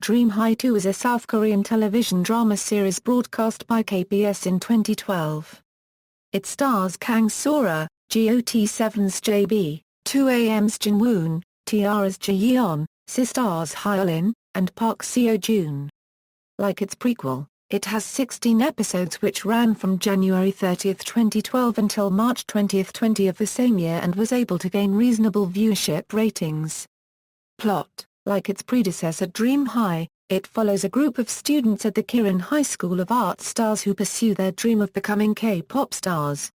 Dreamhai 2 is a South Korean television drama series broadcast by KBS in 2012. It stars Kang Sora, GOT7's JB, 2AM's Jinwoon, T-ara's Jiyeon, SISTAR's Hyolyn, and Park Seo-joon. Like its prequel, it has 16 episodes which ran from January 30, 2012 until March 20, 20 of the same year and was able to gain reasonable viewership ratings. Plot: like its predecessor Dreamhai, it follows a group of students at the Jiyeon High School of Art stars who pursue their dream of becoming K-pop stars.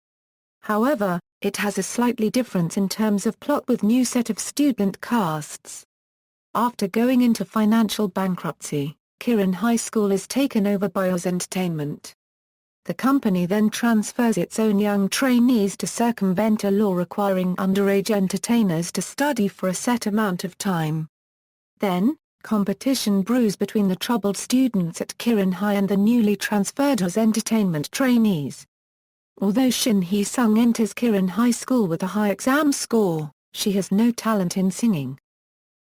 However, it has a slightly difference in terms of plot with new set of student casts. After going into financial bankruptcy, Jiyeon High School is taken over by Oz Entertainment. The company then transfers its own young trainees to circumvent a law requiring underage entertainers to study for a set amount of time. Then, competition brews between the troubled students at Jiyeon High and the newly transferred Oz Entertainment trainees. Although Shin Hee-sung enters Jiyeon High School with a high exam score, she has no talent in singing.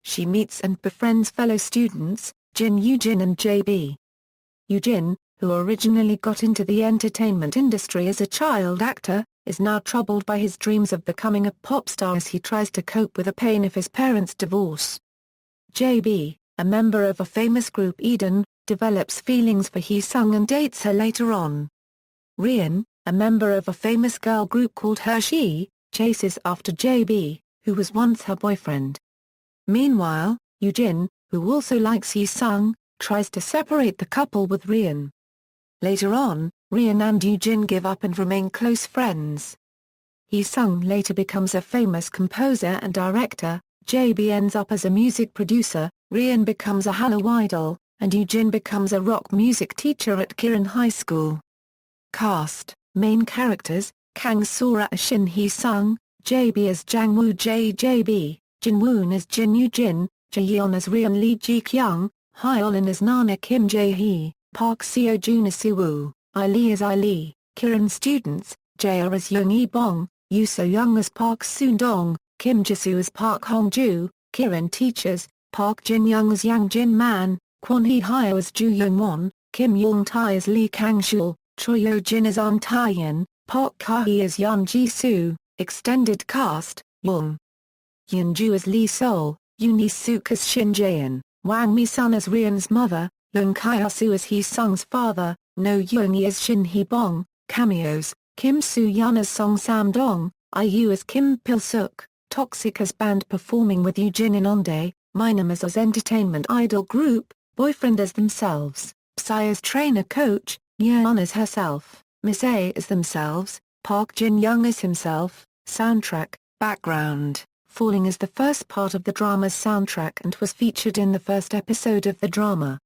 She meets and befriends fellow students, Jin Yoo-jin and JB. Yoo-jin, who originally got into the entertainment industry as a child actor, is now troubled by his dreams of becoming a pop star as he tries to cope with the pain of his parents' divorce. JB, a member of a famous group Eden, develops feelings for Hee-sung and dates her later on. Rian, a member of a famous girl group called Hershey, chases after JB, who was once her boyfriend. Meanwhile, Yoo-jin, who also likes Hee-sung, tries to separate the couple with Rian. Later on, Rian and Yoo-jin give up and remain close friends. Hee-sung later becomes a famous composer and director, JB ends up as a music producer, Rian becomes a Hallyu idol, and Yoo-jin becomes a rock music teacher at Jiyeon High School. Cast: main characters, Kang Sora as Shin Hee-sung, JB as Jangwoo JB, Jinwoon as Jin Yoo-jin, Jiyeon as Rian Lee Ji-kyung, Hyolyn as Nana Kim Jae-hee, Park Seo-joon as Siwoo, Lee as Lee, Jiyeon students, T-ara as Young E-bong, Yoo So-young as Park Soon-dong, Kim Ji-soo as Park Hong-ju, Jiyeon teachers, Park Jin-young as Yang Jin-man, Kwon Hee-hyo as Ju Young-won, Kim Young-tae as Lee Kang-shul, Choi Yo-jin as Ahn Tae-yeon, Park Ka-hee as Yeon Ji-soo. Extended cast: Young Yeon-ju as Lee Sol, Yoon Hee-suk as Shin Jae-in, Wang Mi-sun as Rian's mother, Young Kya-soo as Hee-sung's father, No Young-hee as Shin Hee-bong. Cameos: Kim Soo-yeon as Song Sam-dong, IU as Kim Pil-suk, Toxic as band performing with Yoo-jin in Ondae, Minam as Oz Entertainment idol group, Boyfriend as themselves, Psy as trainer coach, Yeon as herself, Miss A as themselves, Park Jin-young as himself. Soundtrack: background: Falling is the first part of the drama's soundtrack and was featured in the first episode of the drama.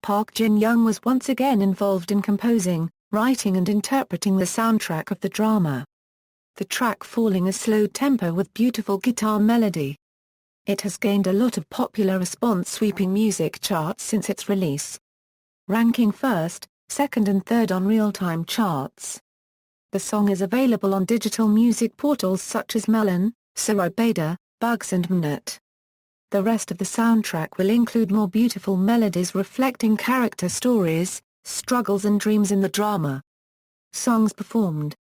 Park Jin-young was once again involved in composing, writing and interpreting the soundtrack of the drama. The track Falling is slow tempo with beautiful guitar melody. It has gained a lot of popular response sweeping music charts since its release, ranking first, second and third on real-time charts. The song is available on digital music portals such as Melon, Sorobada, Bugs and Mnet. The rest of the soundtrack will include more beautiful melodies reflecting character stories, struggles and dreams in the drama. Songs performed.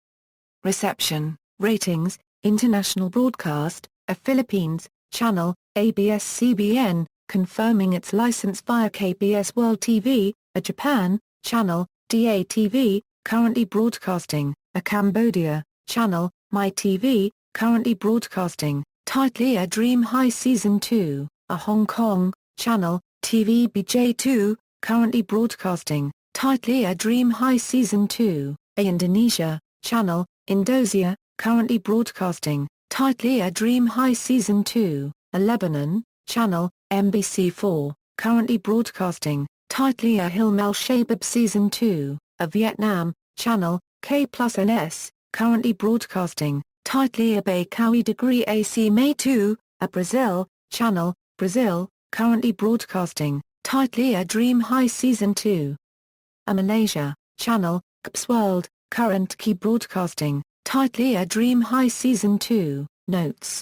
Reception, ratings: international broadcast, a Philippines, channel, ABS-CBN, confirming its license via KBS World TV, a Japan, channel, DATV, currently broadcasting, a Cambodia, channel, MyTV, currently broadcasting, Titlia Dreamhai Season 2, a Hong Kong, channel, TVBJ2, currently broadcasting, Titlia Dreamhai Season 2, a Indonesia, channel, Indonesia, currently broadcasting, Titlia Dreamhai Season 2, a Lebanon, channel, MBC4, currently broadcasting, Titlia Hilmel Shabab Season 2, a Vietnam, channel, K+NS, currently broadcasting, Titlia Bay Kawi Degree AC May 2, a Brazil, channel, Brazil, currently broadcasting, Titlia Dreamhai Season 2. A Malaysia, channel, KBS World, current key broadcasting, Titlia Dreamhai Season 2. Notes